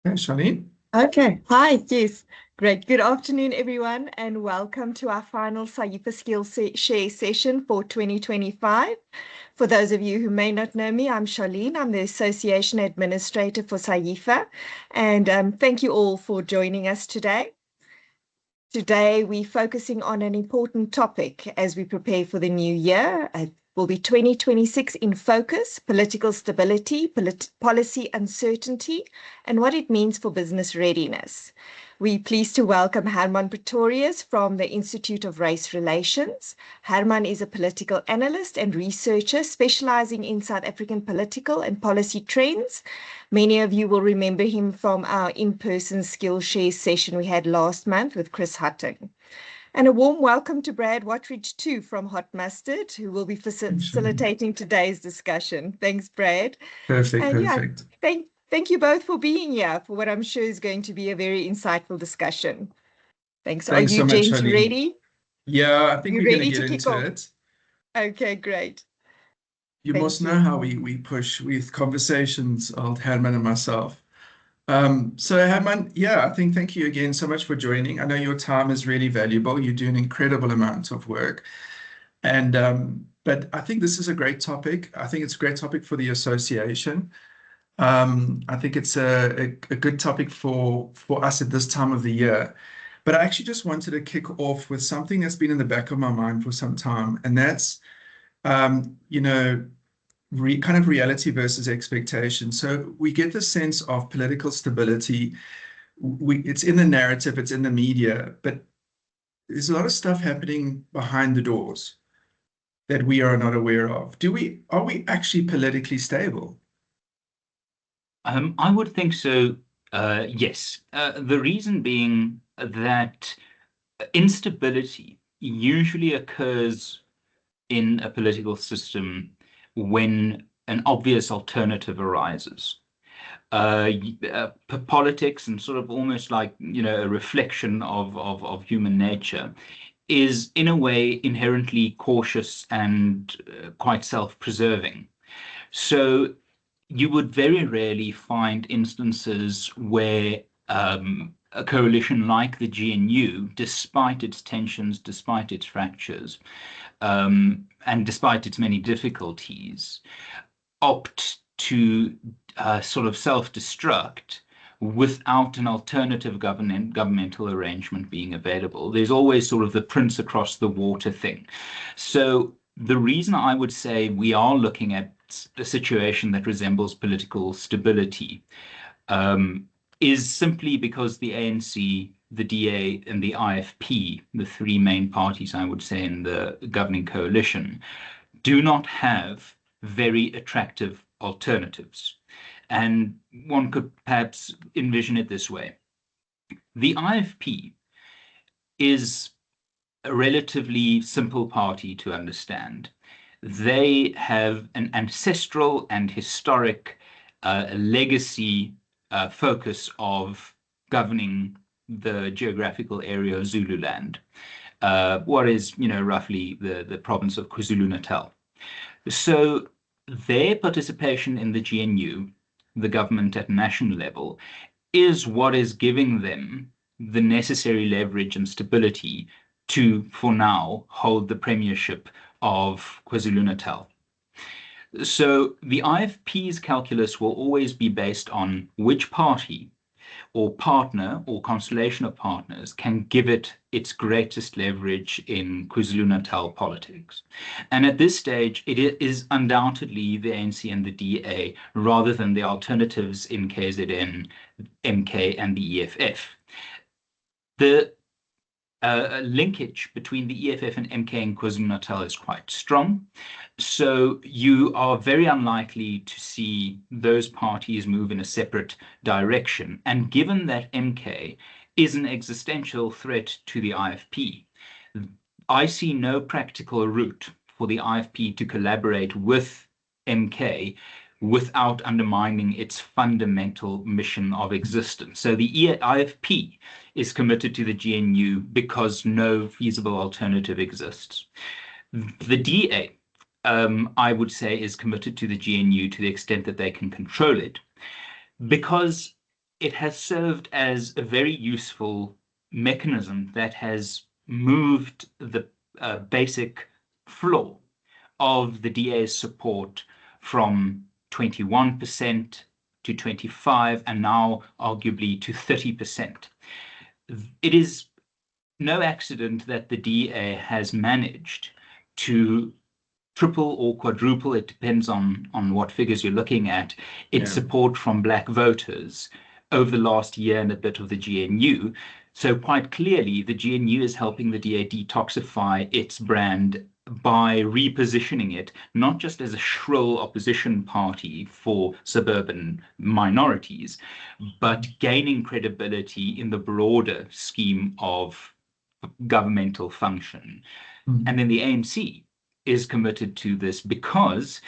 Okay, Charlene. Okay. Hi. Yes. Great. Good afternoon, everyone, and welcome to our final SAEFA Share session for 2025. For those of you who may not know me, I'm Charlene. I'm the Association Administrator for SAEFA, and thank you all for joining us today. Today, we're focusing on an important topic as we prepare for the new year. It will be 2026 in focus, political stability, policy uncertainty, and what it means for business readiness. We're pleased to welcome Herman Pretorius from the Institute of Race Relations. Herman is a political analyst and researcher specializing in South African political and policy trends. Many of you will remember him from our in-person Skillshare session we had last month with Chris Hutton. And a warm welcome to Brad Wattridge too from Hot Mustard, who will be Thanks, Charlene. facilitating today's discussion. Thanks, Brad. Perfect, And yeah, perfect. thank you both for being here for what I'm sure is going to be a very insightful discussion. Thanks. Are Thanks you so much, gents Charlene. ready? Yeah, I think You we're going to ready get to kick into off? it. Okay, great. You must Thank know you. how we push with conversations, old Herman and myself. So Herman, yeah, I think thank you again so much for joining. I know your time is really valuable. You do an incredible amount of work. And but I think this is a great topic. I think it's a great topic for the association. I think it's a good topic for us at this time of the year. But I actually just wanted to kick off with something that's been in the back of my mind for some time, and that's you know, kind of reality versus expectation. So we get the sense of political stability. It's in the narrative, it's in the media, but there's a lot of stuff happening behind the doors that we are not aware of. Are we actually politically stable? I would think so, yes. The reason being that instability usually occurs in a political system when an obvious alternative arises. Politics and sort of almost like, a reflection of human nature is in a way inherently cautious and quite self-preserving. So you would very rarely find instances where a coalition like the GNU, despite its tensions, despite its fractures, and despite its many difficulties, opt to sort of self-destruct without an alternative governmental arrangement being available. There's always sort of the prince across the water thing. So the reason I would say we are looking at a situation that resembles political stability is simply because the ANC, the DA, and the IFP, the three main parties, I would say, in the governing coalition, do not have very attractive alternatives. And one could perhaps envision it this way. The IFP is a relatively simple party to understand. They have an ancestral and historic legacy focus of governing the geographical area of Zululand, what is, roughly the province of KwaZulu-Natal. So their participation in the GNU, the government at national level, is what is giving them the necessary leverage and stability to, for now, hold the premiership of KwaZulu-Natal. So the IFP's calculus will always be based on which party or partner or constellation of partners can give it its greatest leverage in KwaZulu-Natal politics. And at this stage, it is undoubtedly the ANC and the DA rather than the alternatives in KZN, MK, and the EFF. The linkage between the EFF and MK and KwaZulu-Natal is quite strong. So you are very unlikely to see those parties move in a separate direction. And given that MK is an existential threat to the IFP, I see no practical route for the IFP to collaborate with MK without undermining its fundamental mission of existence. So the IFP is committed to the GNU because no feasible alternative exists. The DA, I would say, is committed to the GNU to the extent that they can control it, because it has served as a very useful mechanism that has moved the basic floor of the DA's support from 21% to 25%, and now arguably to 30%. It is no accident that the DA has managed to triple or quadruple, it depends on what figures you're looking at, its support from Black voters over the last year and a bit of the GNU. So quite clearly, the GNU is helping the DA detoxify its brand by repositioning it, not just as a shrill opposition party for suburban minorities, but gaining credibility in the broader scheme of governmental function. And then the ANC is committed to this because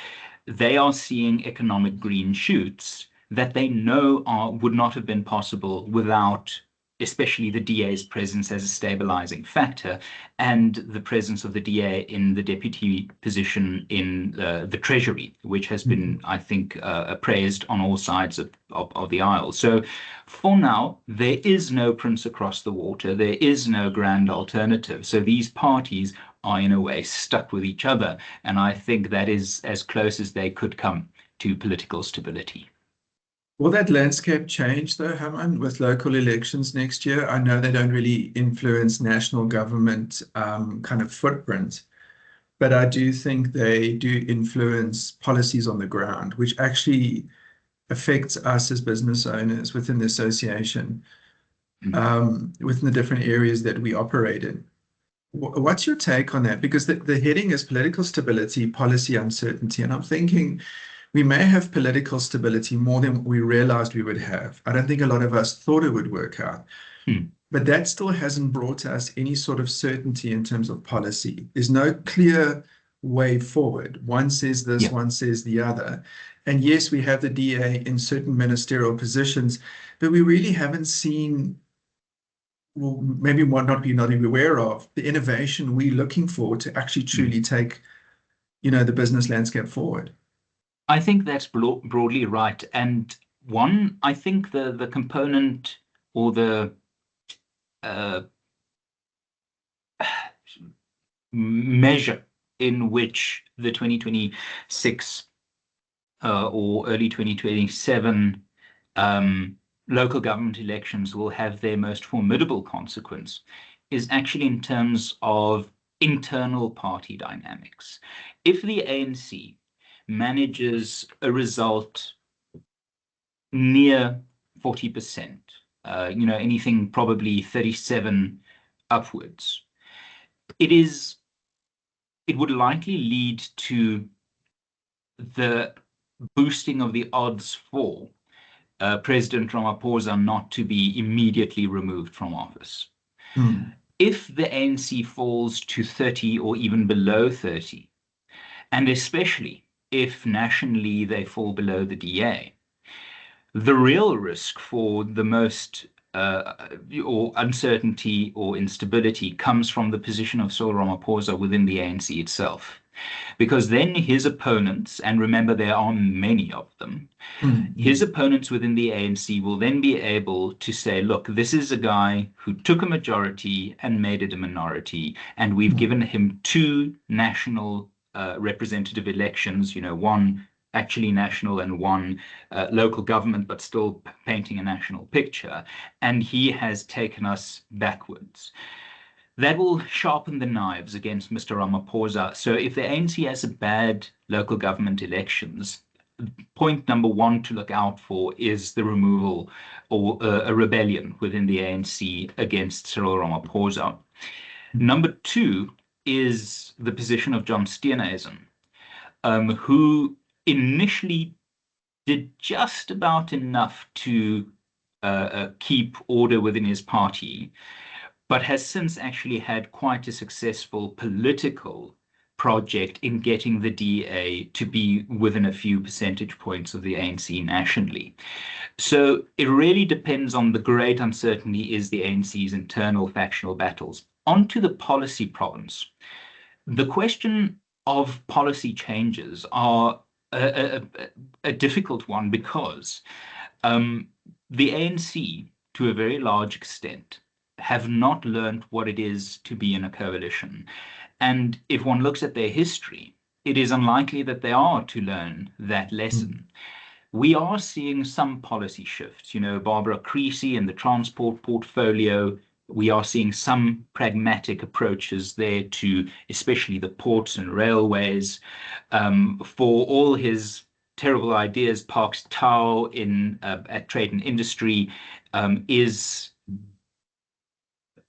they are seeing economic green shoots that they know would not have been possible without especially the DA's presence as a stabilizing factor and the presence of the DA in the deputy position in the Treasury, which has been, I think, praised on all sides of the aisle. So for now, there is no prince across the water. There is no grand alternative. So these parties are in a way stuck with each other. And I think that is as close as they could come to political stability. Will that landscape change, though, Herman, with local elections next year? I know they don't really influence national government kind of footprint, but I do think they do influence policies on the ground, which actually affects us as business owners within the association, within the different areas that we operate in. What's your take on that? Because the heading is political stability, policy uncertainty, and I'm thinking we may have political stability more than we realized we would have. I don't think a lot of us thought it would work out. But that still hasn't brought us any sort of certainty in terms of policy. There's no clear way forward. One says this, one says the other. And yes, we have the DA in certain ministerial positions, but we really haven't seen, well, maybe what not be aware of, the innovation we're looking for to actually truly take, the business landscape forward. I think that's broadly right. And one, I think the component or the measure in which the 2026 or early 2027 local government elections will have their most formidable consequence is actually in terms of internal party dynamics. If the ANC manages a result near 40%, anything probably 37 upwards, it would likely lead to the boosting of the odds for President Ramaphosa not to be immediately removed from office. If the ANC falls to 30 or even below 30, and especially if nationally they fall below the DA, the real risk for the most or uncertainty or instability comes from the position of Cyril Ramaphosa within the ANC itself. Because then his opponents, and remember there are many of them, his opponents within the ANC will then be able to say, look, this is a guy who took a majority and made it a minority, and we've given him two national representative elections, one actually national and one local government, but still painting a national picture, and he has taken us backwards. That will sharpen the knives against Mr. Ramaphosa. So if the ANC has a bad local government elections, point number one to look out for is the removal or a rebellion within the ANC against Cyril Ramaphosa. Number two is the position of John Steenhuisen, who initially did just about enough to keep order within his party, but has since actually had quite a successful political project in getting the DA to be within a few percentage points of the ANC nationally. So it really depends on the great uncertainty is the ANC's internal factional battles. Onto the policy province. The question of policy changes are a difficult one because the ANC, to a very large extent, have not learned what it is to be in a coalition. And if one looks at their history, it is unlikely that they are to learn that lesson. We are seeing some policy shifts. Barbara Creasy in the transport portfolio, we are seeing some pragmatic approaches there to especially the ports and railways. For all his terrible ideas, Parks Tau at Trade and Industry is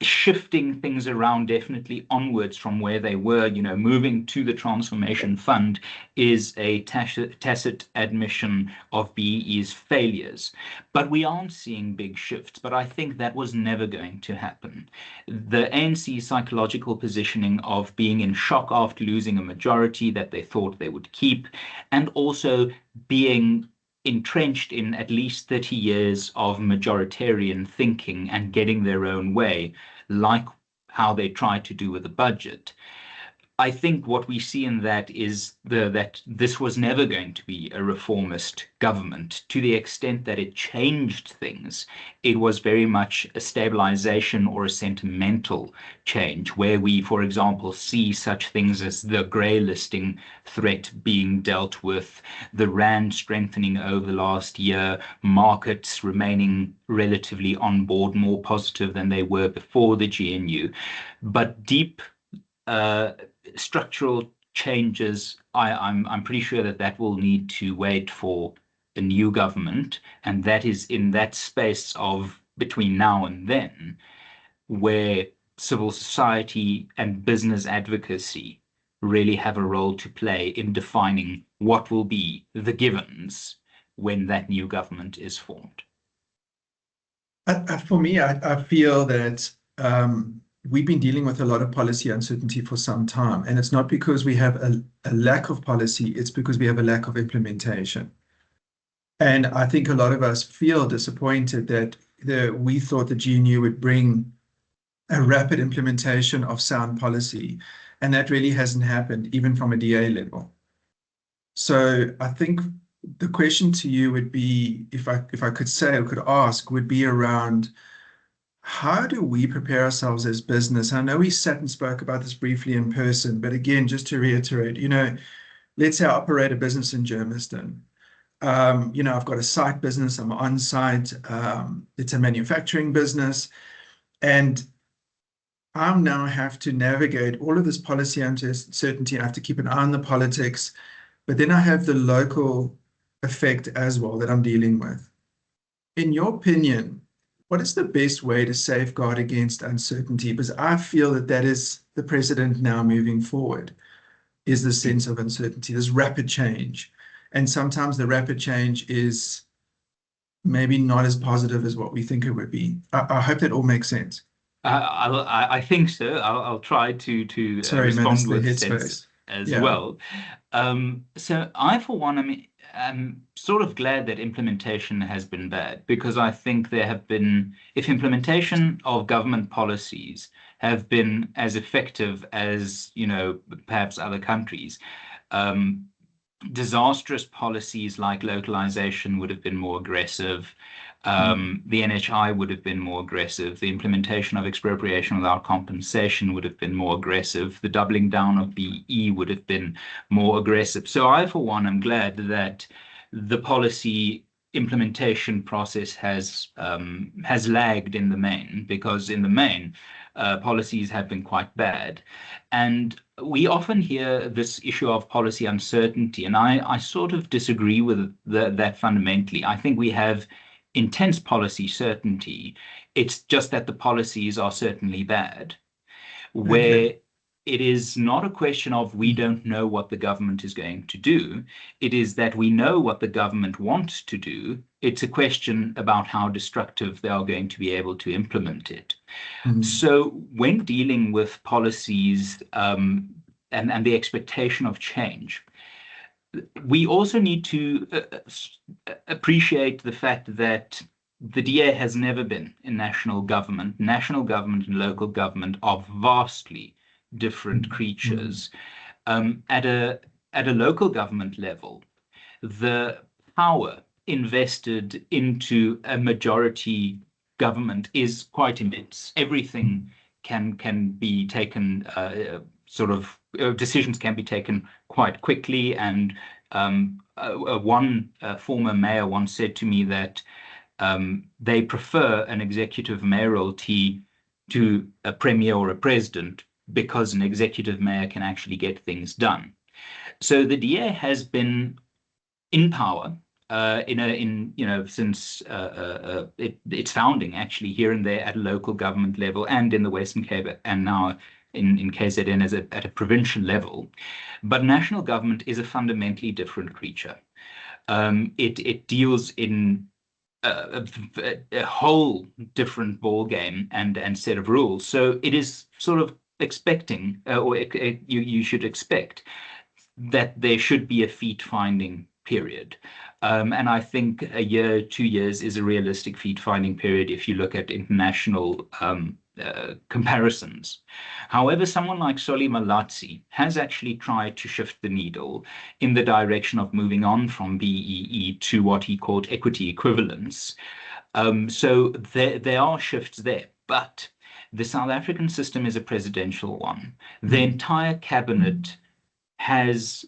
shifting things around definitely onwards from where they were. Moving to the Transformation Fund is a tacit admission of BEE's failures. But we aren't seeing big shifts, but I think that was never going to happen. The ANC's psychological positioning of being in shock after losing a majority that they thought they would keep, and also being entrenched in at least 30 years of majoritarian thinking and getting their own way, like how they tried to do with the budget. I think what we see in that is that this was never going to be a reformist government. To the extent that it changed things, it was very much a stabilization or a sentimental change, where we, for example, see such things as the grey listing threat being dealt with, the rand strengthening over the last year, markets remaining relatively on board, more positive than they were before the GNU. But deep structural changes, I'm pretty sure that will need to wait for a new government, and that is in that space of between now and then where civil society and business advocacy really have a role to play in defining what will be the givens when that new government is formed. For me, I feel that we've been dealing with a lot of policy uncertainty for some time, and it's not because we have a lack of policy, it's because we have a lack of implementation. And I think a lot of us feel disappointed that we thought the GNU would bring a rapid implementation of sound policy, and that really hasn't happened, even from a DA level. So I think the question to you would be, if I could say or could ask, would be around how do we prepare ourselves as business? I know we sat and spoke about this briefly in person, but again, just to reiterate, let's say I operate a business in Germiston. I've got a site business, I'm on site, it's a manufacturing business, and I now have to navigate all of this policy uncertainty. I have to keep an eye on the politics, but then I have the local effect as well that I'm dealing with. In your opinion, what is the best way to safeguard against uncertainty? Because I feel that is the precedent now moving forward, is the sense of uncertainty, this rapid change. And sometimes the rapid change is maybe not as positive as what we think it would be. I hope that all makes sense. I think so. I'll try to Sorry, respond man, with sense as well. So I, for one, I'm sort of glad that implementation has been bad, because I think there have been, if implementation of government policies have been as effective as, perhaps other countries, disastrous policies like localization would have been more aggressive. The NHI would have been more aggressive. The implementation of expropriation without compensation would have been more aggressive. The doubling down of BE would have been more aggressive. So I, for one, am glad that the policy implementation process has lagged in the main, because in the main, policies have been quite bad. And we often hear this issue of policy uncertainty, and I sort of disagree with that fundamentally. I think we have intense policy certainty. It's just that the policies are certainly bad, where it is not a question of we don't know what the government is going to do. It is that we know what the government wants to do. It's a question about how destructive they are going to be able to implement it. So when dealing with policies and the expectation of change, we also need to appreciate the fact that the DA has never been in national government. National government and local government are vastly different creatures. At a local government level, the power invested into a majority government is quite immense. Everything can be taken, decisions can be taken quite quickly. And one former mayor once said to me that they prefer an executive mayoralty to a premier or a president because an executive mayor can actually get things done. So the DA has been in power since its founding, actually, here and there at a local government level and in the Western Cape, and now in KZN at a provincial level. But national government is a fundamentally different creature. It deals in a whole different ball game and set of rules. So it is sort of expecting, you should expect that there should be a feet-finding period. And I think a year, 2 years is a realistic feet-finding period if you look at international comparisons. However, someone like Solly Malatsi has actually tried to shift the needle in the direction of moving on from BEE to what he called equity equivalence. So there are shifts there, but the South African system is a presidential one. The entire cabinet has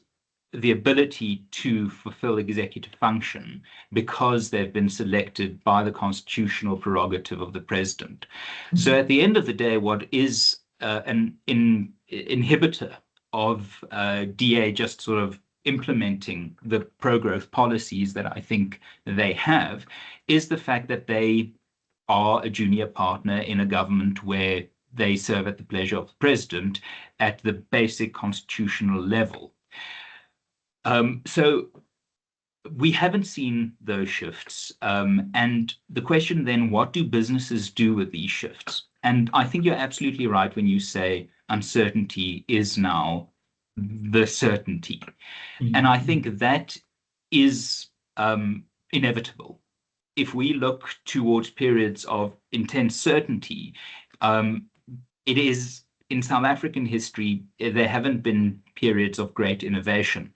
the ability to fulfill executive function because they've been selected by the constitutional prerogative of the president. So at the end of the day, what is an inhibitor of DA just sort of implementing the pro-growth policies that I think they have is the fact that they are a junior partner in a government where they serve at the pleasure of the president at the basic constitutional level. So we haven't seen those shifts. And the question then, what do businesses do with these shifts? And I think you're absolutely right when you say uncertainty is now the certainty. And I think that is inevitable. If we look towards periods of intense certainty, it is in South African history, there haven't been periods of great innovation.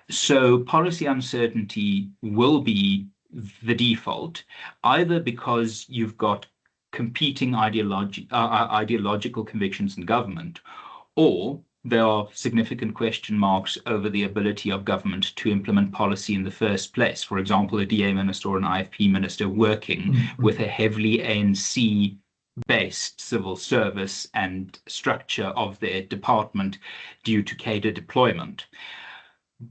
So policy uncertainty will be the default, either because you've got competing ideological convictions in government, or there are significant question marks over the ability of government to implement policy in the first place. For example, a DA minister or an IFP minister working with a heavily ANC-based civil service and structure of their department due to cadre deployment.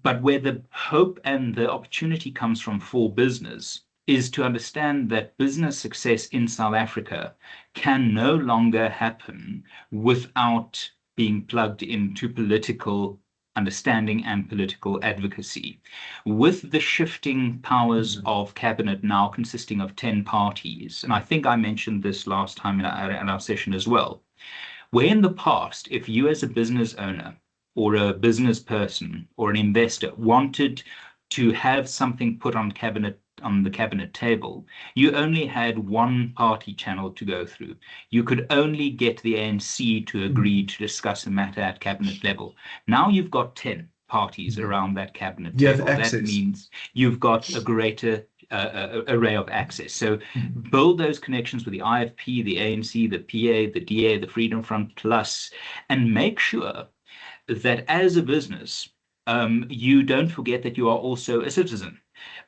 But where the hope and the opportunity comes from for business is to understand that business success in South Africa can no longer happen without being plugged into political understanding and political advocacy. With the shifting powers of cabinet now consisting of 10 parties, and I think I mentioned this last time in our session as well, where in the past, if you as a business owner or a business person or an investor wanted to have something put on the cabinet table, you only had one party channel to go through. You could only get the ANC to agree to discuss a matter at cabinet level. Now you've got 10 parties around that cabinet table. That means you've got a greater array of access. So build those connections with the IFP, the ANC, the PA, the DA, the Freedom Front Plus, and make sure that as a business, you don't forget that you are also a citizen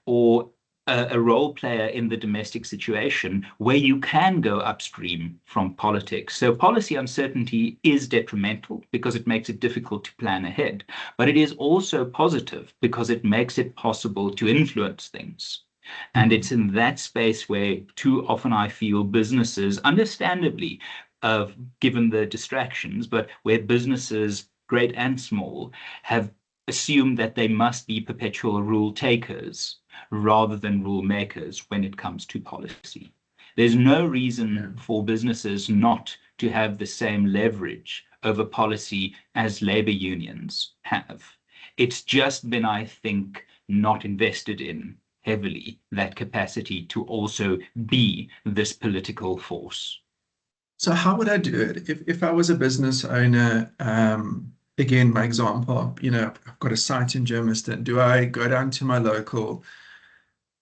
or a role player in the domestic situation where you can go upstream from politics. So policy uncertainty is detrimental because it makes it difficult to plan ahead, but it is also positive because it makes it possible to influence things. And it's in that space where too often I feel businesses, understandably, given the distractions, but where businesses, great and small, have assumed that they must be perpetual rule takers rather than rule makers when it comes to policy. There's no reason for businesses not to have the same leverage over policy as labor unions have. It's just been, I think, not invested in heavily, that capacity to also be this political force. So how would I do it? If I was a business owner, again, my example, I've got a site in Germiston. Do I go down to my local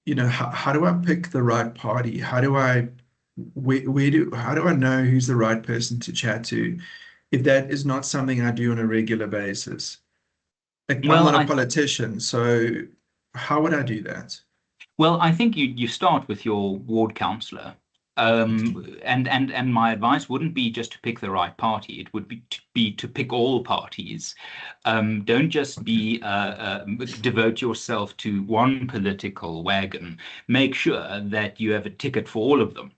how do I pick the right party? How do I know who's the right person to chat to if that is not something I do on a regular basis? Like, I'm Well, not a politician, so how would I do that? I think you start with your ward councillor. And my advice wouldn't be just to pick the right party. It would be to pick all parties. Don't just be devote yourself to one political wagon. Make sure that you have a ticket for all of them.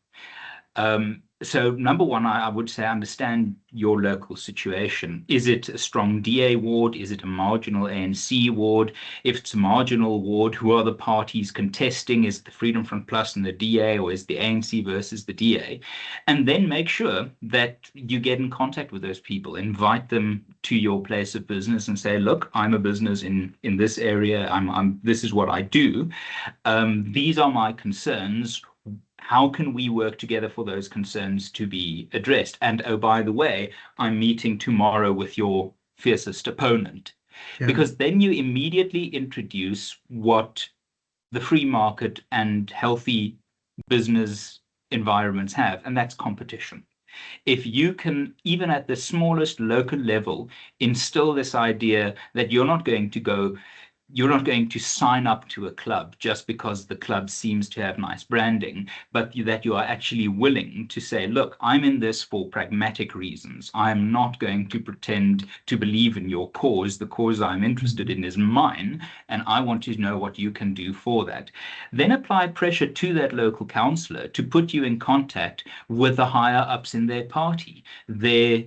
So number one, I would say understand your local situation. Is it a strong DA ward? Is it a marginal ANC ward? If it's a marginal ward, who are the parties contesting? Is it the Freedom Front Plus and the DA, or is the ANC versus the DA? And then make sure that you get in contact with those people. Invite them to your place of business and say, look, I'm a business in this area. This is what I do. These are my concerns. How can we work together for those concerns to be addressed? And oh, by the way, I'm meeting tomorrow with your fiercest opponent. Yeah. Because then you immediately introduce what the free market and healthy business environments have, and that's competition. If you can, even at the smallest local level, instill this idea that you're not going to sign up to a club just because the club seems to have nice branding, but that you are actually willing to say, look, I'm in this for pragmatic reasons. I'm not going to pretend to believe in your cause. The cause I'm interested in is mine, and I want to know what you can do for that. Then apply pressure to that local councillor to put you in contact with the higher ups in their party, their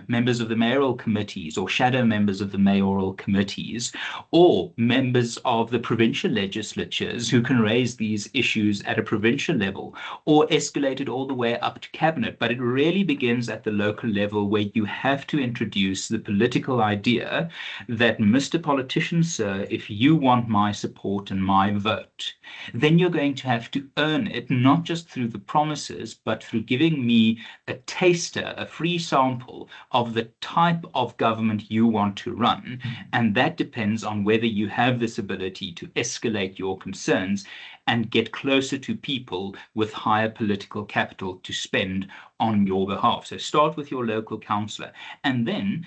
members of the mayoral committees or shadow members of the mayoral committees, or members of the provincial legislatures who can raise these issues at a provincial level, or escalate it all the way up to cabinet. But it really begins at the local level, where you have to introduce the political idea that, Mr. Politician, sir, if you want my support and my vote, then you're going to have to earn it, not just through the promises, but through giving me a taster, a free sample of the type of government you want to run. And that depends on whether you have this ability to escalate your concerns and get closer to people with higher political capital to spend on your behalf. So start with your local councillor, and then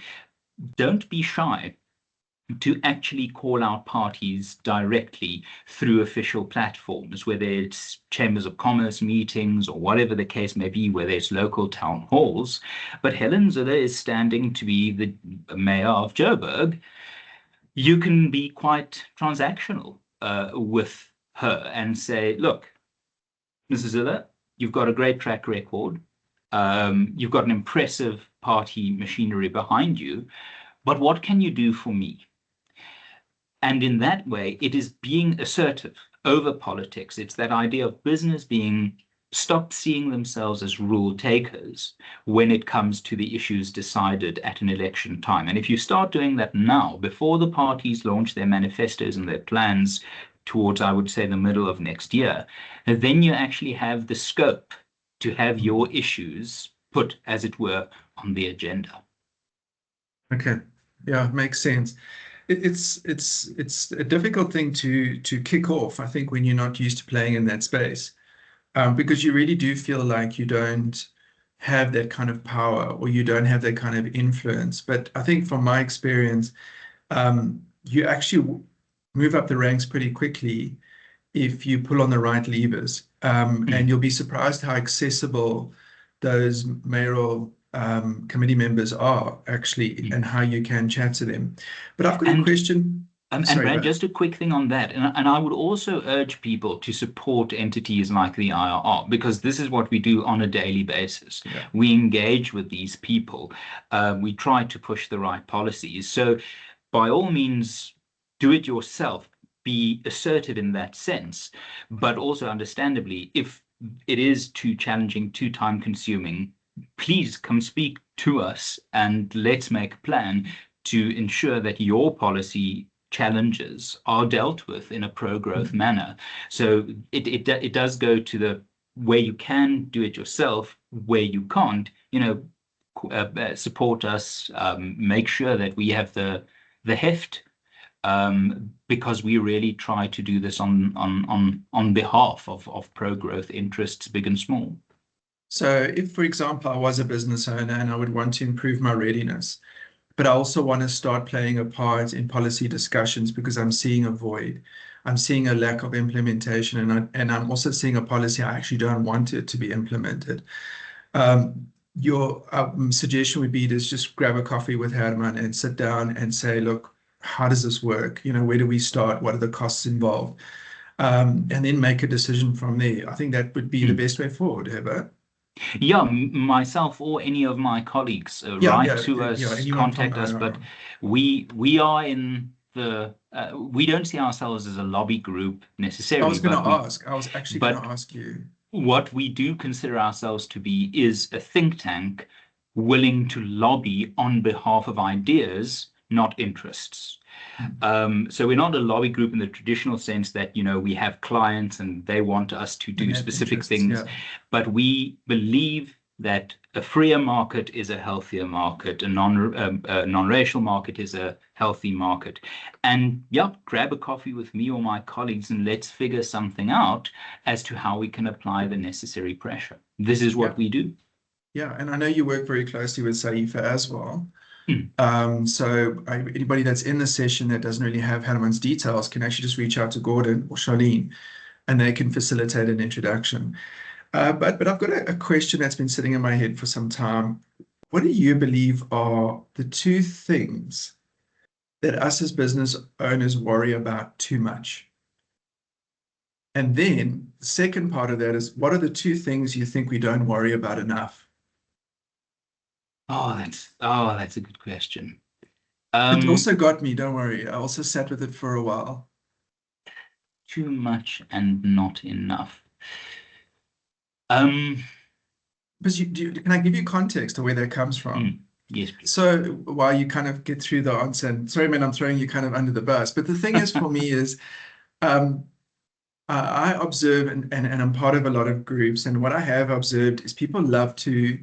don't be shy to actually call out parties directly through official platforms, whether it's chambers of commerce meetings or whatever the case may be, whether it's local town halls. But Helen Zille is standing to be the mayor of Joburg. You can be quite transactional with her and say, look, Mrs. Zille, you've got a great track record. You've got an impressive party machinery behind you, but what can you do for me? And in that way, it is being assertive over politics. It's that idea of business being stop seeing themselves as rule takers when it comes to the issues decided at an election time. And if you start doing that now, before the parties launch their manifestos and their plans towards, I would say, the middle of next year, then you actually have the scope to have your issues put, as it were, on the agenda. Okay. Yeah, makes sense. It's a difficult thing to kick off, I think, when you're not used to playing in that space. Because you really do feel like you don't have that kind of power, or you don't have that kind of influence. But I think from my experience, you actually move up the ranks pretty quickly if you pull on the right levers. And you'll be surprised how accessible those mayoral committee members are actually, and how you can chat to them. But I've got a question. And Sorry, Brad, just a quick thing on that. And I would also urge people to support entities like the IRR, because this is what we do on a daily basis. Yeah. We engage with these people. We try to push the right policies. So by all means, do it yourself. Be assertive in that sense. But also, understandably, if it is too challenging, too time consuming, please come speak to us and let's make a plan to ensure that your policy challenges are dealt with in a pro-growth manner. So it does go to the where you can do it yourself, where you can't, support us, make sure that we have the heft because we really try to do this on behalf of pro-growth interests, big and small. So if, for example, I was a business owner and I would want to improve my readiness, but I also want to start playing a part in policy discussions because I'm seeing a void. I'm seeing a lack of implementation, and I'm also seeing a policy I actually don't want it to be implemented. Your suggestion would be to just grab a coffee with Herman and sit down and say, look, how does this work? Where do we start? What are the costs involved? And then make a decision from there. I think that would be the best way forward, Herbert. Yeah, myself or any of my colleagues write to us, contact us, but we are in the we don't see ourselves as a lobby group necessarily. I was actually going to ask you. What we do consider ourselves to be is a think tank willing to lobby on behalf of ideas, not interests. So we're not a lobby group in the traditional sense that, we have clients and they want us to do specific things, but we believe that a freer market is a healthier market, a non-racial market is a healthy market. And grab a coffee with me or my colleagues and let's figure something out as to how we can apply the necessary pressure. This is what we do. Yeah, and I know you work very closely with SAEFA as well. So anybody that's in the session that doesn't really have Herman's details can actually just reach out to Gordon or Charlene, and they can facilitate an introduction. But I've got a question that's been sitting in my head for some time. What do you believe are the two things that us as business owners worry about too much? And then the second part of that is, what are the two things you think we don't worry about enough? Oh, that's a good question. It also got me, don't worry. I also sat with it for a while. Too much and not enough. Because can I give you context of where that comes from? Yes, please. So while you kind of get through the answer, and sorry, man, I'm throwing you kind of under the bus, but the thing is for me is I observe and I'm part of a lot of groups, and what I have observed is people love to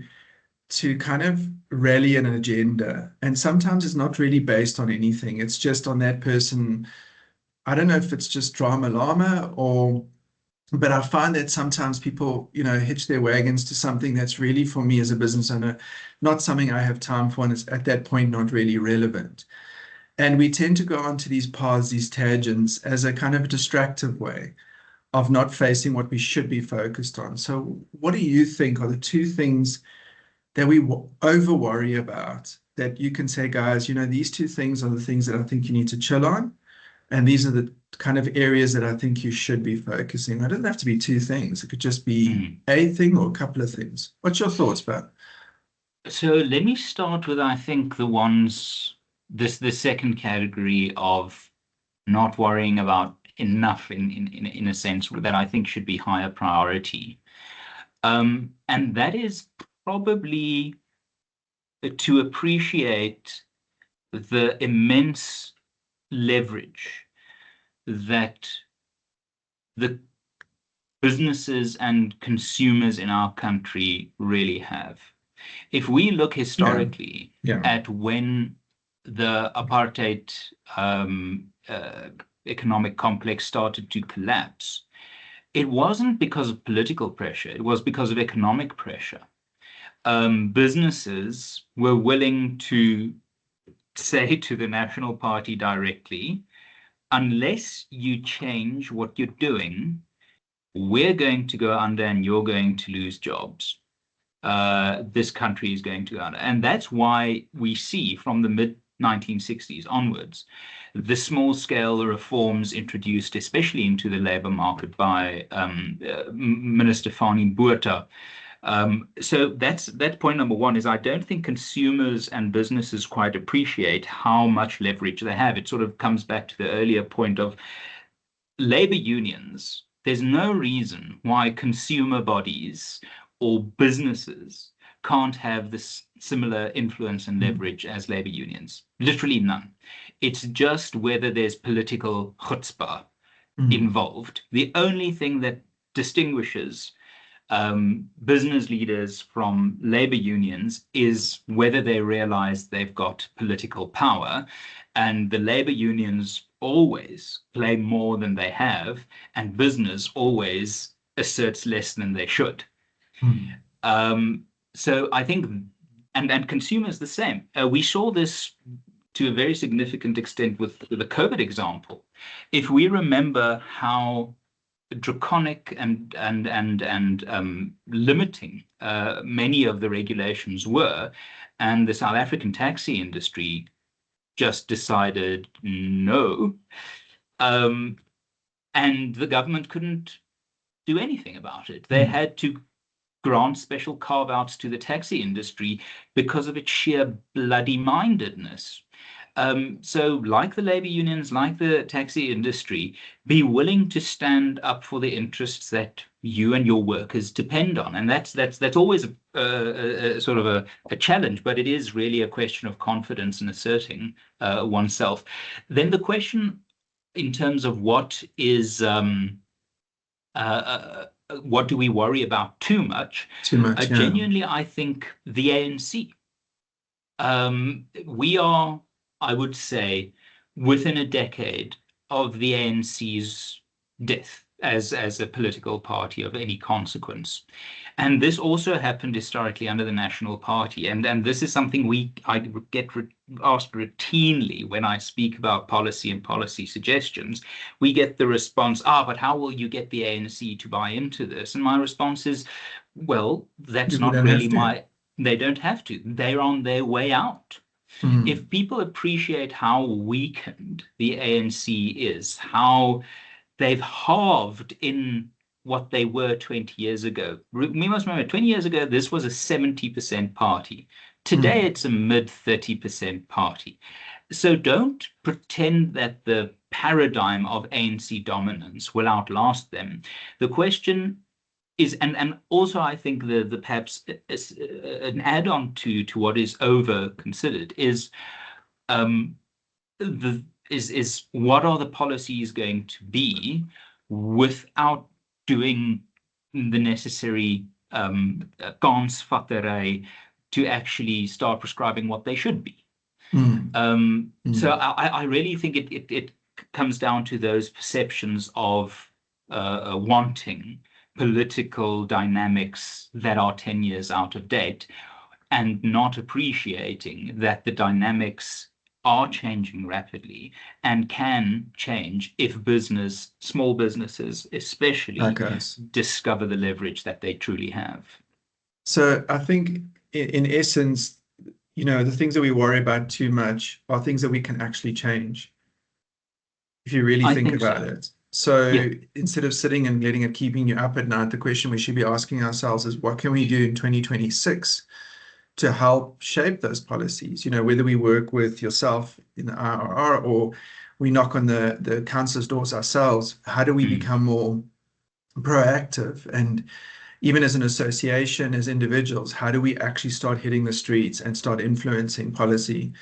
kind of rally an agenda, and sometimes it's not really based on anything. It's just on that person. I don't know if it's just drama llama but I find that sometimes people, hitch their wagons to something that's really, for me as a business owner, not something I have time for, and it's at that point not really relevant. And we tend to go onto these paths, these tangents, as a kind of distractive way of not facing what we should be focused on. So what do you think are the two things that we over worry about that you can say, guys, these two things are the things that I think you need to chill on, and these are the kind of areas that I think you should be focusing on? It doesn't have to be two things. It could just be a thing or a couple of things. What's your thoughts, Ben? So let me start with, I think, the second category of not worrying about enough in a sense that I think should be higher priority. And that is probably to appreciate the immense leverage that the businesses and consumers in our country really have. If we look historically at when the apartheid economic complex started to collapse, it wasn't because of political pressure, it was because of economic pressure. Businesses were willing to say to the National Party directly, unless you change what you're doing, we're going to go under and you're going to lose jobs. This country is going to go under. And that's why we see from the mid-1960s onwards, the small-scale reforms introduced, especially into the labor market by Minister Fani Botha. So that's point number one, is I don't think consumers and businesses quite appreciate how much leverage they have. It sort of comes back to the earlier point of labor unions. There's no reason why consumer bodies or businesses can't have this similar influence and leverage as labor unions. Literally none. It's just whether there's political chutzpah involved. The only thing that distinguishes business leaders from labor unions is whether they realize they've got political power, and the labor unions always claim more than they have, and business always asserts less than they should. So I think, and consumers the same. We saw this to a very significant extent with the COVID example. If we remember how draconic and limiting many of the regulations were, and the South African taxi industry just decided no, and the government couldn't do anything about it. They had to grant special carve-outs to the taxi industry because of its sheer bloody-mindedness. So like the labor unions, like the taxi industry, be willing to stand up for the interests that you and your workers depend on. And that's always a sort of a challenge, but it is really a question of confidence and asserting oneself. Then the question in terms of what do we worry about too much? Too much, yeah. Genuinely, I think the ANC. We are, I would say, within a decade of the ANC's death as a political party of any consequence. And this also happened historically under the National Party. And this is something I get asked routinely when I speak about policy and policy suggestions. We get the response, but how will you get the ANC to buy into this? And my response is, well, that's not really they don't have to. They're on their way out. If people appreciate how weakened the ANC is, how they've halved in what they were 20 years ago. We must remember, 20 years ago, this was a 70% party. Today, it's a mid-30% party. So don't pretend that the paradigm of ANC dominance will outlast them. The question is, and also I think the perhaps an add-on to what is over considered is what are the policies going to be without doing the necessary kansvattery to actually start prescribing what they should be. So I really think it comes down to those perceptions of wanting political dynamics that are 10 years out of date and not appreciating that the dynamics are changing rapidly and can change if small businesses especially, discover the leverage that they truly have. So I think in essence, the things that we worry about too much are things that we can actually change, if you really think about it. So instead of sitting and letting it keeping you up at night, the question we should be asking ourselves is, what can we do in 2026 to help shape those policies? Whether we work with yourself in the IRR or we knock on the council's doors ourselves, how do we become more proactive? And even as an association, as individuals, how do we actually start hitting the streets and start influencing policy?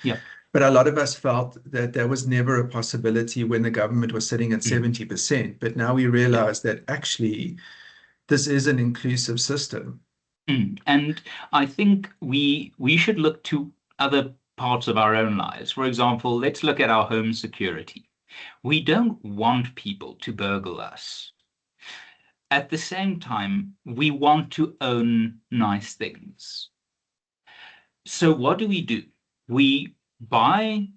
But a lot of us felt that there was never a possibility when the government was sitting at 70%. But now we realize that actually this is an inclusive system. And I think we should look to other parts of our own lives. For example, let's look at our home security. We don't want people to burgle us. At the same time, we want to own nice things. So what do? We buy,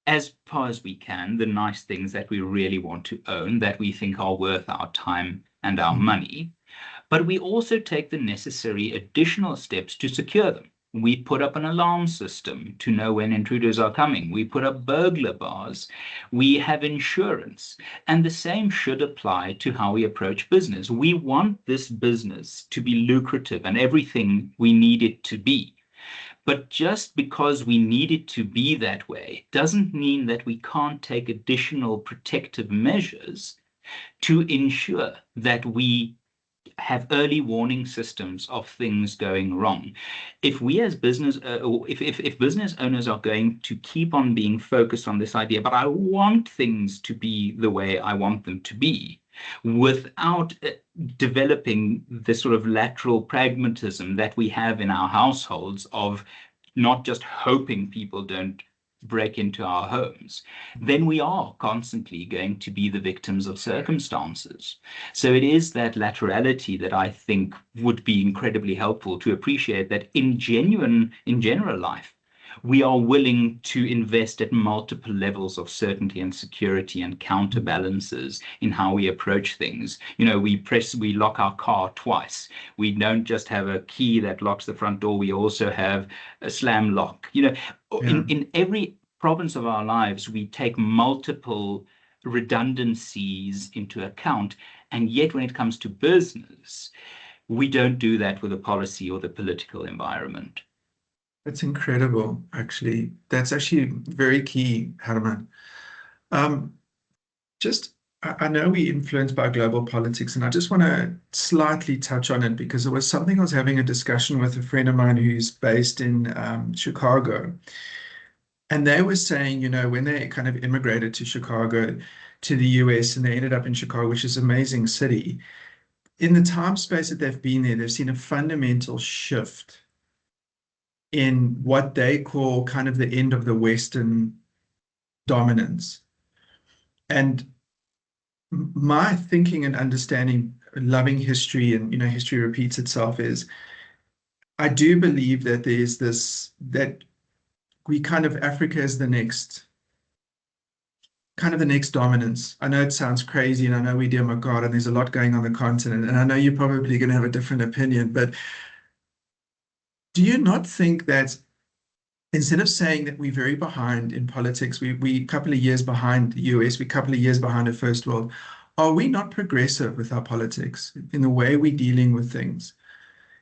as far as we can, the nice things that we really want to own, that we think are worth our time and our money. But we also take the necessary additional steps to secure them. We put up an alarm system to know when intruders are coming. We put up burglar bars. We have insurance. And the same should apply to how we approach business. We want this business to be lucrative and everything we need it to be. But just because we need it to be that way doesn't mean that we can't take additional protective measures to ensure that we have early warning systems of things going wrong. If we as business, if business owners are going to keep on being focused on this idea, but I want things to be the way I want them to be, without developing the sort of lateral pragmatism that we have in our households of not just hoping people don't break into our homes, then we are constantly going to be the victims of circumstances. So it is that laterality that I think would be incredibly helpful to appreciate that in general life, we are willing to invest at multiple levels of certainty and security and counterbalances in how we approach things. You know, we lock our car twice. We don't just have a key that locks the front door. We also have a slam lock. You know, in every province of our lives, we take multiple redundancies into account. And yet when it comes to business, we don't do that with the policy or the political environment. That's incredible, actually. That's actually very key, Herman. I know we're influenced by global politics, and I just want to slightly touch on it because it was something I was having a discussion with a friend of mine who's based in Chicago. And they were saying, you know, when they kind of immigrated to Chicago, to the US, and they ended up in Chicago, which is an amazing city, in the time space that they've been there, they've seen a fundamental shift in what they call kind of the end of the Western dominance. And my thinking and understanding, loving history, and, you know, history repeats itself, is I do believe that there's this, that we kind of, Africa is the next, kind of the next dominance. I know it sounds crazy, and I know we dear my God, and there's a lot going on the continent, and I know you're probably going to have a different opinion, but do you not think that instead of saying that we're very behind in politics, we a couple of years behind the US, we a couple of years behind the first world, are we not progressive with our politics in the way we're dealing with things?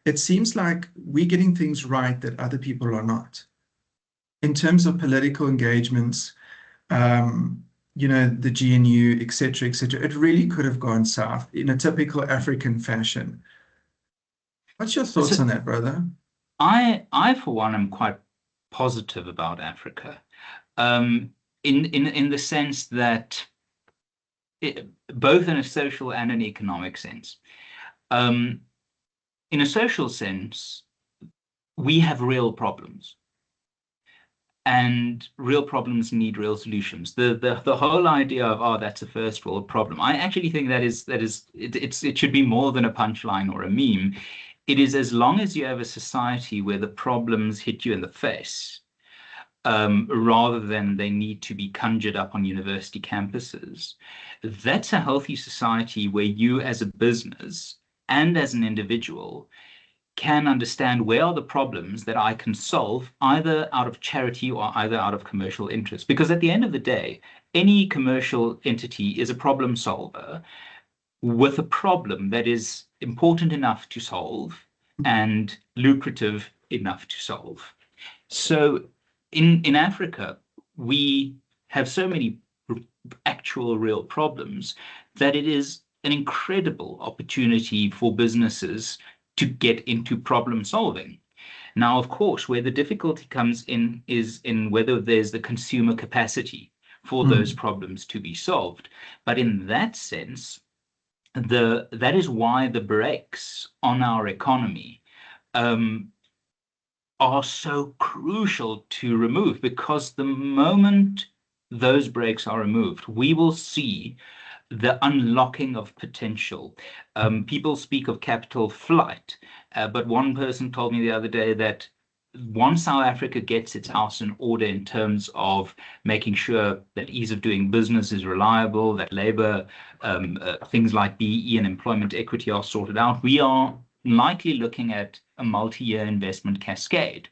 It seems like we're getting things right that other people are not. In terms of political engagements, you know, the GNU, et cetera, it really could have gone south in a typical African fashion. What's your thoughts on that, brother? I for one, am quite positive about Africa, in the sense that both in a social and an economic sense. In a social sense, we have real problems, and real problems need real solutions. The whole idea of, oh, that's a first world problem, I actually think it should be more than a punchline or a meme. It is, as long as you have a society where the problems hit you in the face, rather than they need to be conjured up on university campuses, that's a healthy society where you as a business and as an individual can understand where are the problems that I can solve, either out of charity or either out of commercial interest. Because at the end of the day, any commercial entity is a problem solver with a problem that is important enough to solve and lucrative enough to solve. So in Africa, we have so many actual real problems that it is an incredible opportunity for businesses to get into problem solving. Now, of course, where the difficulty comes in is in whether there's the consumer capacity for those problems to be solved. But in that sense, that is why the brakes on our economy are so crucial to remove, because the moment those brakes are removed, we will see the unlocking of potential. People speak of capital flight, but one person told me the other day that once South Africa gets its house in order in terms of making sure that ease of doing business is reliable, that labor, things like BEE and employment equity are sorted out, we are likely looking at a multi-year investment cascade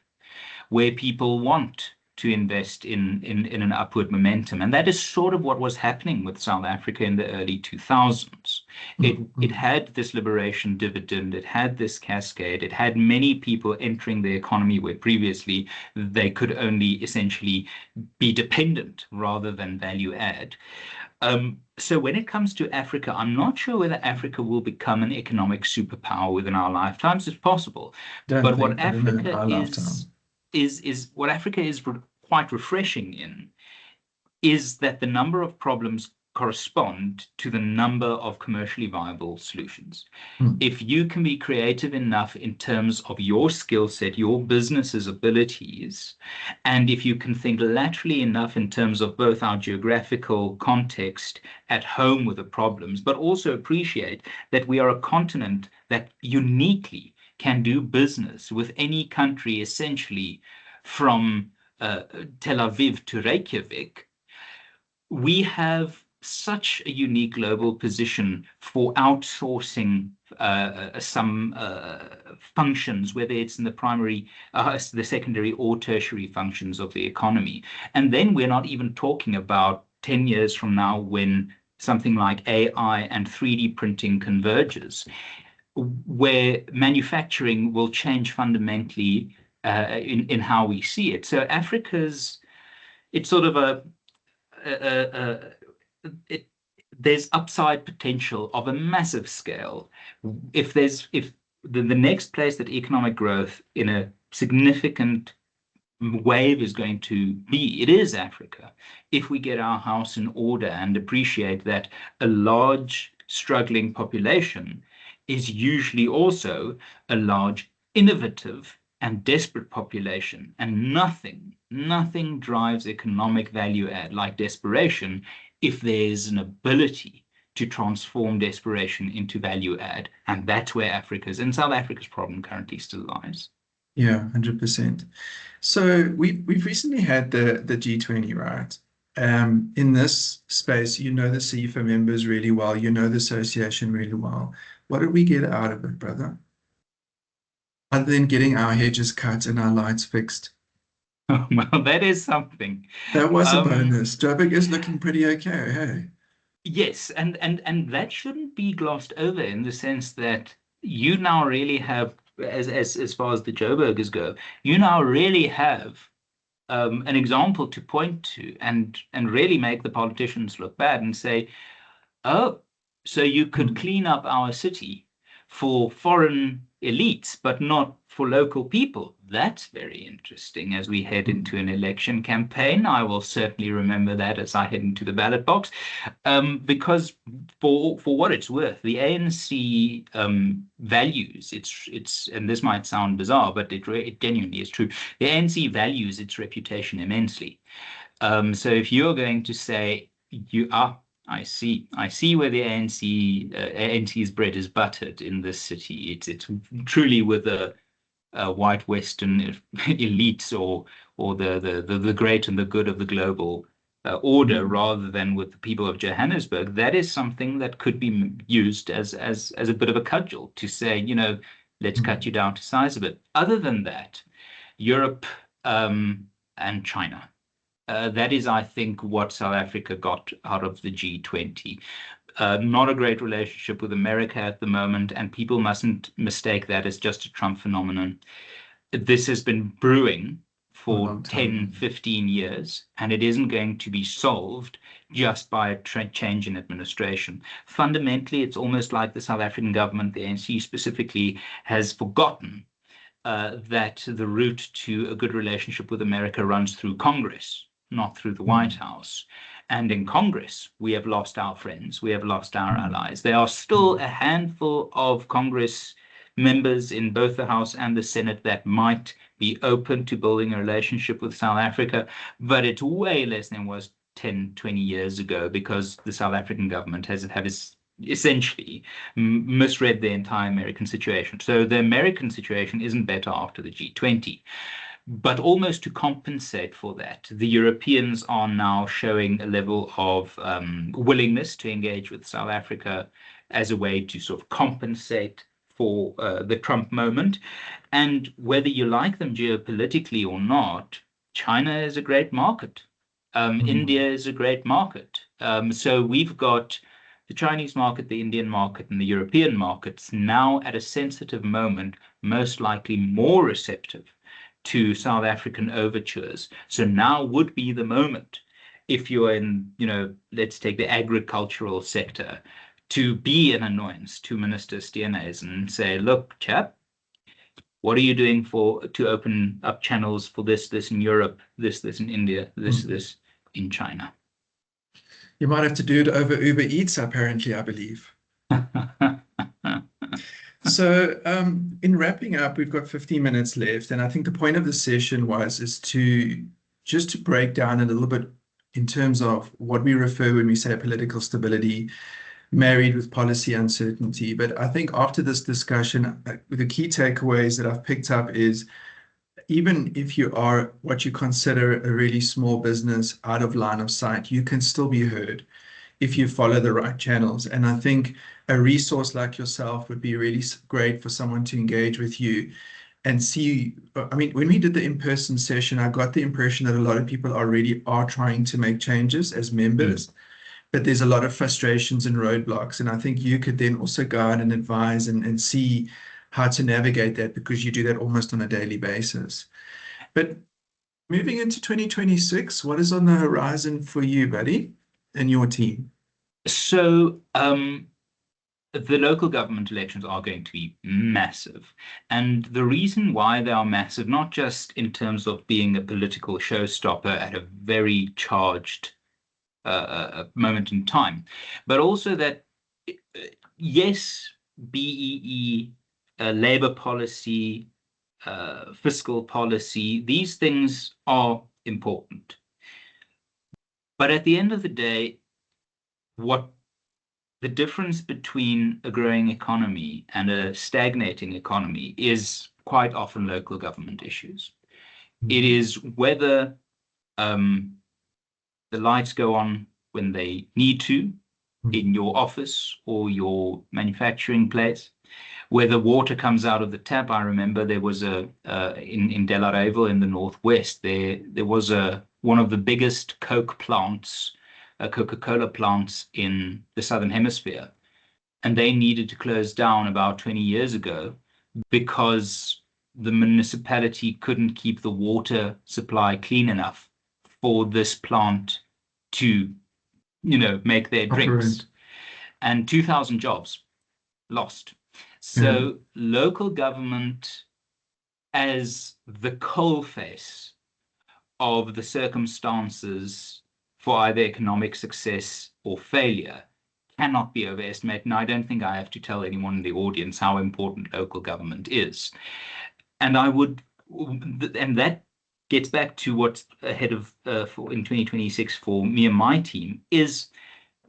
where people want to invest in an upward momentum. And that is sort of what was happening with South Africa in the early 2000s. It had this liberation dividend, it had this cascade, it had many people entering the economy where previously they could only essentially be dependent rather than value add. So when it comes to Africa, I'm not sure whether Africa will become an economic superpower within our lifetimes. It's possible. But what Africa is what Africa is quite refreshing in is that the number of problems correspond to the number of commercially viable solutions. Mm. If you can be creative enough in terms of your skill set, your business's abilities, and if you can think laterally enough in terms of both our geographical context at home with the problems, but also appreciate that we are a continent that uniquely can do business with any country, essentially from Tel Aviv to Reykjavik, we have such a unique global position for outsourcing some functions, whether it's in the primary, the secondary or tertiary functions of the economy. And then we're not even talking about 10 years from now when something like AI and 3D printing converges, where manufacturing will change fundamentally in how we see it. So it's sort of there's upside potential of a massive scale. If the next place that economic growth in a significant wave is going to be, it is Africa. If we get our house in order and appreciate that a large struggling population is usually also a large innovative and desperate population, and nothing drives economic value add like desperation if there's an ability to transform desperation into value add. And that's where South Africa's problem currently still lies. Yeah, 100%. So we've recently had the G20, right? In this space, you know the SAEFA members really well, you know the association really well. What did we get out of it, brother? Other than getting our hedges cut and our lights fixed. Well, that is something. That was a bonus. Joburg is looking pretty okay, hey? Yes, and that shouldn't be glossed over in the sense that you now really have, as far as the Joburgers go, you now really have an example to point to and really make the politicians look bad and say, oh, so you could clean up our city for foreign elites, but not for local people. That's very interesting as we head into an election campaign. I will certainly remember that as I head into the ballot box, because for what it's worth, the ANC values its, and this might sound bizarre, but it genuinely is true. The ANC values its reputation immensely. So if you're going to say I see where the ANC's bread is buttered in this city. It's truly with the white Western elites or the great and the good of the global order, rather than with the people of Johannesburg. That is something that could be used as a bit of a cudgel to say, let's cut you down to size a bit. Other than that, Europe and China. That is, I think, what South Africa got out of the G20. Not a great relationship with America at the moment, and people mustn't mistake that as just a Trump phenomenon. This has been brewing for 10, 15 years, and it isn't going to be solved just by a change in administration. Fundamentally, it's almost like the South African government, the ANC specifically, has forgotten that the route to a good relationship with America runs through Congress, not through the White House. And in Congress, we have lost our friends. We have lost our allies. There are still a handful of Congress members in both the House and the Senate that might be open to building a relationship with South Africa, but it's way less than it was 10, 20 years ago, because the South African government has essentially misread the entire American situation. So the American situation isn't better after the G20. But almost to compensate for that, the Europeans are now showing a level of willingness to engage with South Africa as a way to sort of compensate for the Trump moment. And whether you like them geopolitically or not, China is a great market. India is a great market. So we've got the Chinese market, the Indian market, and the European markets now at a sensitive moment, most likely more receptive to South African overtures. So now would be the moment, if you're in, let's take the agricultural sector, to be an annoyance to Minister Steenhuisen and say, look, chap, what are you doing to open up channels for this in Europe, this in India, this in China? You might have to do it over Uber Eats, apparently, I believe. So, in wrapping up, we've got 15 minutes left, and I think the point of the session is to just to break down a little bit in terms of what we refer when we say political stability married with policy uncertainty. But I think after this discussion, the key takeaways that I've picked up is even if you are what you consider a really small business out of line of sight, you can still be heard if you follow the right channels. And I think a resource like yourself would be really great for someone to engage with you and see. I mean, when we did the in-person session, I got the impression that a lot of people already are trying to make changes as members, but there's a lot of frustrations and roadblocks. And I think you could then also guide and advise and see how to navigate that, because you do that almost on a daily basis. But moving into 2026, what is on the horizon for you, buddy, and your team? So the local government elections are going to be massive. And the reason why they are massive, not just in terms of being a political showstopper at a very charged moment in time, but also that, yes, BEE, labor policy, fiscal policy, these things are important. But at the end of the day, what the difference between a growing economy and a stagnating economy is quite often local government issues. It is whether the lights go on when they need to in your office or your manufacturing place, whether water comes out of the tap. I remember there was in Delarevo in the northwest, there was one of the biggest Coke plants, Coca-Cola plants in the Southern Hemisphere. And they needed to close down about 20 years ago because the municipality couldn't keep the water supply clean enough for this plant to, make their drinks. And 2,000 jobs lost. So local government, as the coalface of the circumstances for either economic success or failure, cannot be overestimated. And I don't think I have to tell anyone in the audience how important local government is. And that gets back to what's ahead of in 2026 for me and my team, is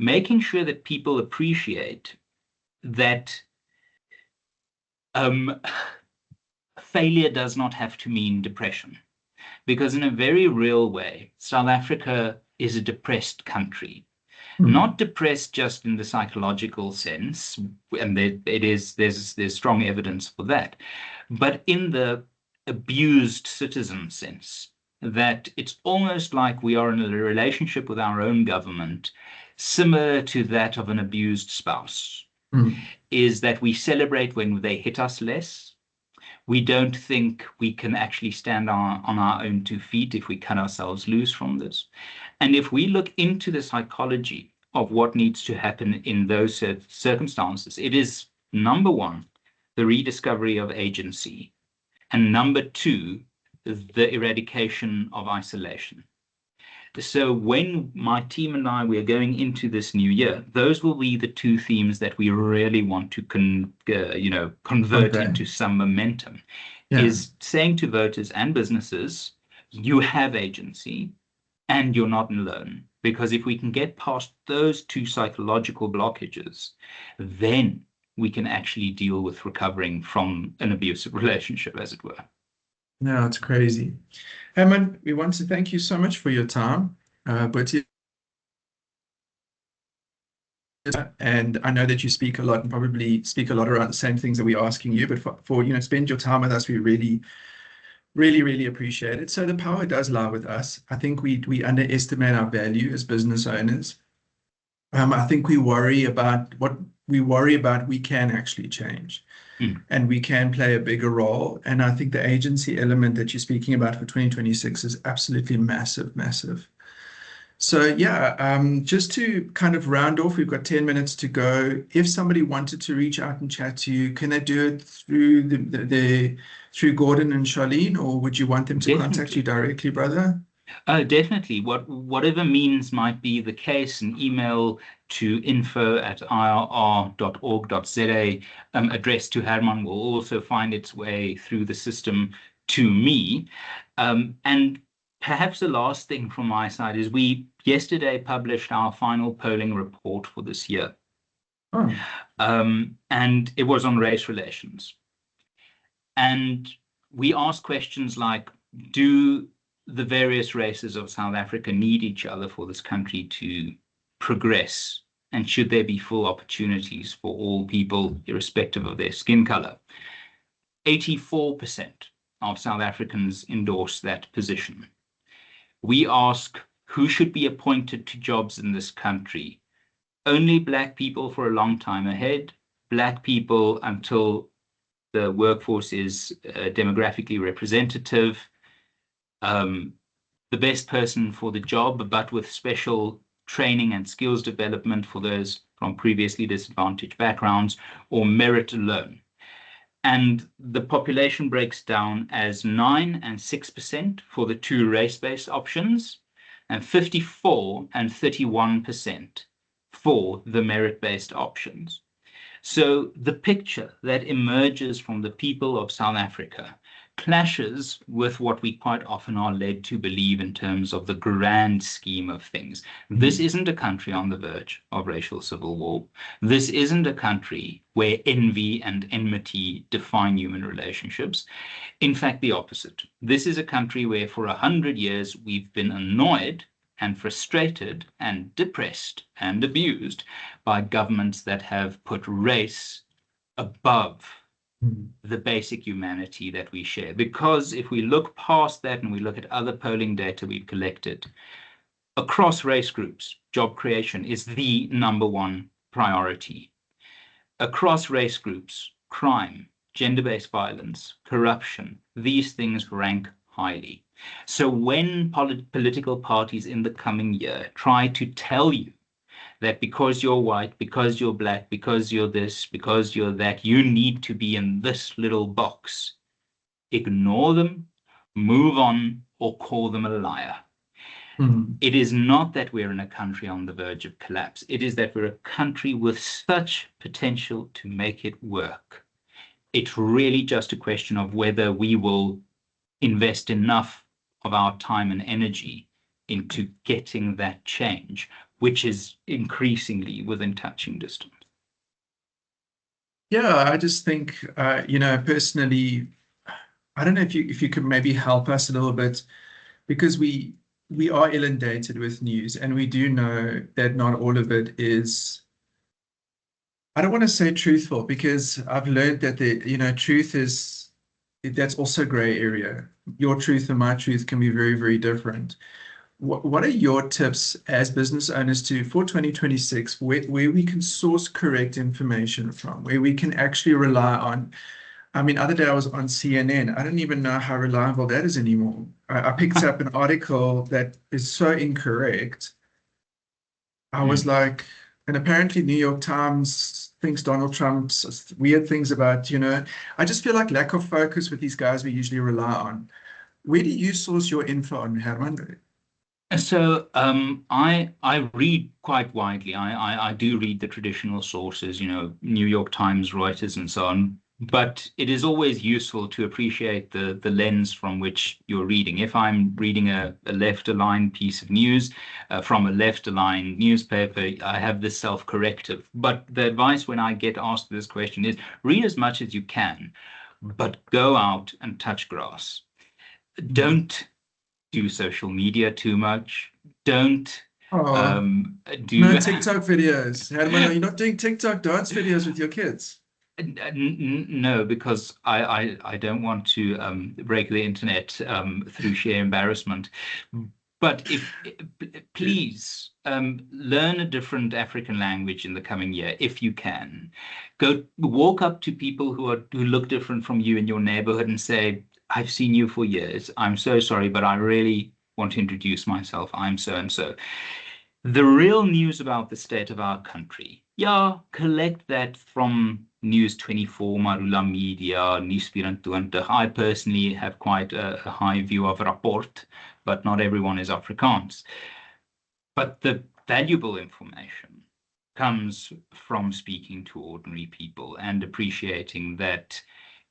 making sure that people appreciate that failure does not have to mean depression. Because in a very real way, South Africa is a depressed country. Not depressed just in the psychological sense, and there's strong evidence for that, but in the abused citizen sense, that it's almost like we are in a relationship with our own government, similar to that of an abused spouse, is that we celebrate when they hit us less. We don't think we can actually stand on our own 2 feet if we cut ourselves loose from this. And if we look into the psychology of what needs to happen in those circumstances, it is, number one, the rediscovery of agency, and number two, the eradication of isolation. So when my team and I, we are going into this new year, those will be the 2 themes that we really want to convert into some momentum, is saying to voters and businesses, you have agency and you're not alone. Because if we can get past those 2 psychological blockages, then we can actually deal with recovering from an abusive relationship, as it were. No, it's crazy. Herman, we want to thank you so much for your time. And I know that you speak a lot and probably speak a lot around the same things that we're asking you, but for spend your time with us, we really, really, really appreciate it. So the power does lie with us. I think we underestimate our value as business owners. I think we worry about what we can actually change. And we can play a bigger role. And I think the agency element that you're speaking about for 2026 is absolutely massive, massive. So just to kind of round off, we've got 10 minutes to go. If somebody wanted to reach out and chat to you, can they do it through through Gordon and Charlene, or would you want them to contact you directly, brother? Definitely. Whatever means might be the case, an email to info@irr.org.za addressed to Herman will also find its way through the system to me. And perhaps the last thing from my side is we yesterday published our final polling report for this year. Oh. And it was on race relations. And we asked questions like, do the various races of South Africa need each other for this country to progress? And should there be full opportunities for all people, irrespective of their skin color? 84% of South Africans endorse that position. We ask, who should be appointed to jobs in this country? Only Black people for a long time ahead, Black people until the workforce is demographically representative, the best person for the job, but with special training and skills development for those from previously disadvantaged backgrounds, or merit alone. And the population breaks down as 9% and 6% for the two race-based options, and 54% and 31% for the merit-based options. So the picture that emerges from the people of South Africa clashes with what we quite often are led to believe in terms of the grand scheme of things. This isn't a country on the verge of racial civil war. This isn't a country where envy and enmity define human relationships. In fact, the opposite. This is a country where for 100 years we've been annoyed and frustrated and depressed and abused by governments that have put race above the basic humanity that we share. Because if we look past that and we look at other polling data we've collected, across race groups, job creation is the #1 priority. Across race groups, crime, gender-based violence, corruption, these things rank highly. So when political parties in the coming year try to tell you that because you're white, because you're Black, because you're this, because you're that, you need to be in this little box, ignore them, move on, or call them a liar. It is not that we're in a country on the verge of collapse. It is that we're a country with such potential to make it work. It's really just a question of whether we will invest enough of our time and energy into getting that change, which is increasingly within touching distance. Yeah, I just think, personally, I don't know if you could maybe help us a little bit, because we are inundated with news, and we do know that not all of it is, I don't want to say truthful, because I've learned that truth is, that's also gray area. Your truth and my truth can be very, very different. What are your tips as business owners for 2026, where we can source correct information from, where we can actually rely on? I mean, other day I was on CNN. I don't even know how reliable that is anymore. I picked up an article that is so incorrect. I was like, and apparently New York Times thinks Donald Trump's weird things about, I just feel like lack of focus with these guys we usually rely on. Where do you source your info on, Herman? So I read quite widely. I do read the traditional sources, New York Times, Reuters, and so on. But it is always useful to appreciate the lens from which you're reading. If I'm reading a left-aligned piece of news from a left-aligned newspaper, I have this self-corrective. But the advice when I get asked this question is read as much as you can, but go out and touch grass. Don't do social media too much. Don't do no TikTok videos. Herman, are you not doing TikTok dance videos with your kids? No, because I don't want to break the internet through sheer embarrassment. But please learn a different African language in the coming year if you can. Go walk up to people who look different from you in your neighborhood and say, "I've seen you for years. I'm so sorry, but I really want to introduce myself. I'm so and so." The real news about the state of our country, collect that from News 24, Marula Media, Nuus 24. I personally have quite a high view of Rapport, but not everyone is Afrikaans. But the valuable information comes from speaking to ordinary people and appreciating that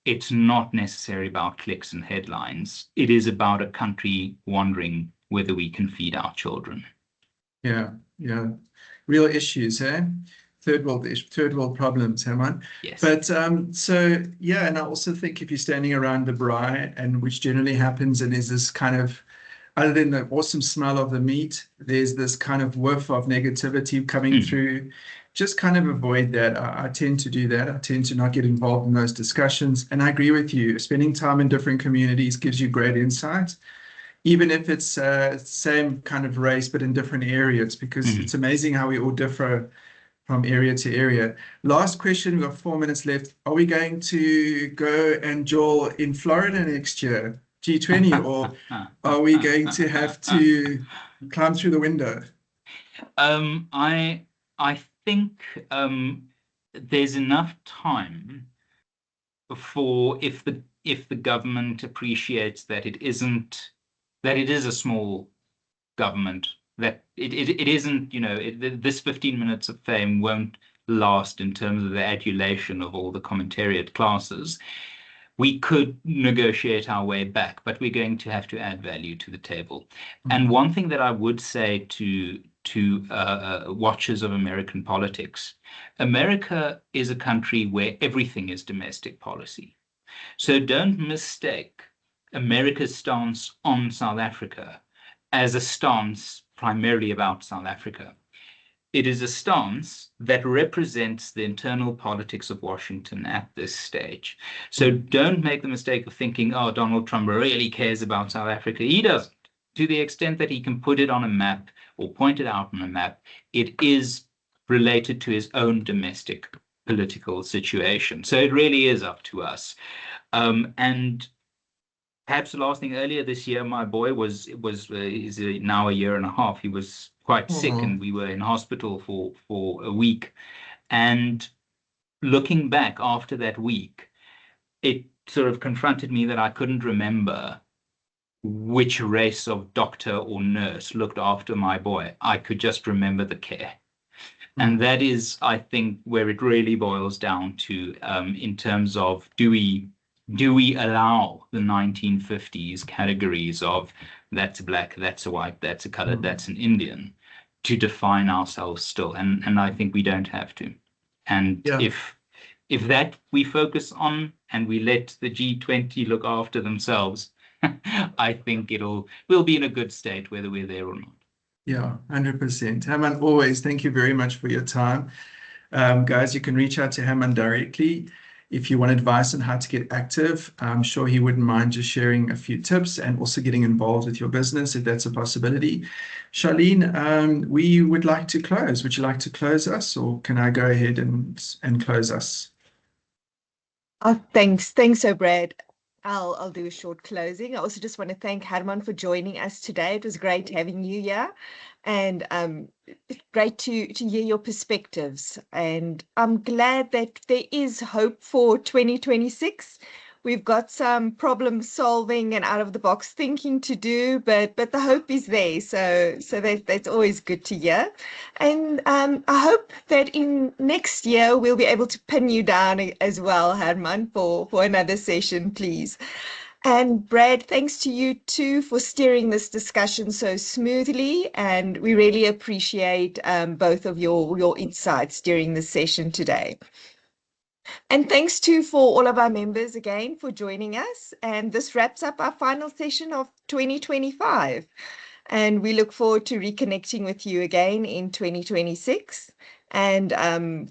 it's not necessarily about clicks and headlines. It is about a country wondering whether we can feed our children. Yeah, yeah. Real issues, eh? Third world problems, Herman. Yes. But so yeah, and I also think if you're standing around the braai, and which generally happens, and there's this kind of, other than the awesome smell of the meat, there's this kind of whiff of negativity coming through. Just kind of avoid that. I tend to do that. I tend to not get involved in those discussions. And I agree with you. Spending time in different communities gives you great insight, even if it's same kind of race, but in different areas, because it's amazing how we all differ from area to area. Last question, we've got 4 minutes left. Are we going to go and jaw in Florida next year, G20, or are we going to have to climb through the window? I think there's enough time before, if the government appreciates that it is a small government, that it isn't, this 15 minutes of fame won't last in terms of the adulation of all the commentariat classes. We could negotiate our way back, but we're going to have to add value to the table. And one thing that I would say to watchers of American politics, America is a country where everything is domestic policy. So don't mistake America's stance on South Africa as a stance primarily about South Africa. It is a stance that represents the internal politics of Washington at this stage. So don't make the mistake of thinking, oh, Donald Trump really cares about South Africa. He doesn't. To the extent that he can put it on a map or point it out on a map, it is related to his own domestic political situation. So it really is up to us. And perhaps the last thing, earlier this year, my boy is now a year and a half. He was quite sick, and we were in hospital for a week. And looking back after that week, it sort of confronted me that I couldn't remember which race of doctor or nurse looked after my boy. I could just remember the care. And that is, I think, where it really boils down to, in terms of, do we allow the 1950s categories of that's a black, that's a white, that's a colored, that's an Indian, to define ourselves still? And I think we don't have to. And if that we focus on, and we let the G20 look after themselves, I think we'll be in a good state whether we're there or not. Yeah, 100%. Herman, always, thank you very much for your time. Guys, you can reach out to Herman directly if you want advice on how to get active. I'm sure he wouldn't mind just sharing a few tips and also getting involved with your business if that's a possibility. Charlene, we would like to close. Would you like to close us, or can I go ahead and close us? Oh, thanks. Thanks, Brad. I'll do a short closing. I also just want to thank Herman for joining us today. It was great having you here, and it's great to hear your perspectives. And I'm glad that there is hope for 2026. We've got some problem solving and out of the box thinking to do, but the hope is there. So that's always good to hear. And I hope that in next year we'll be able to pin you down as well, Herman, for another session, please. And Brad, thanks to you too for steering this discussion so smoothly. And we really appreciate both of your insights during the session today. And thanks too for all of our members again for joining us. And this wraps up our final session of 2025. And we look forward to reconnecting with you again in 2026. And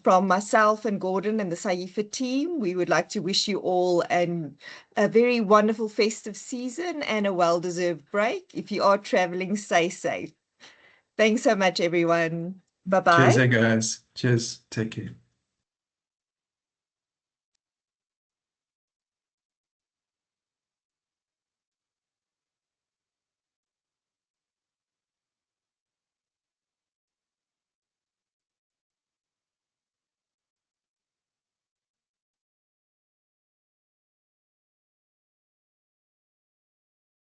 from myself and Gordon and the SAEFA team, we would like to wish you all a very wonderful festive season and a well-deserved break. If you are traveling, stay safe. Thanks so much, everyone. Bye-bye. Cheers, guys. Cheers. Take care.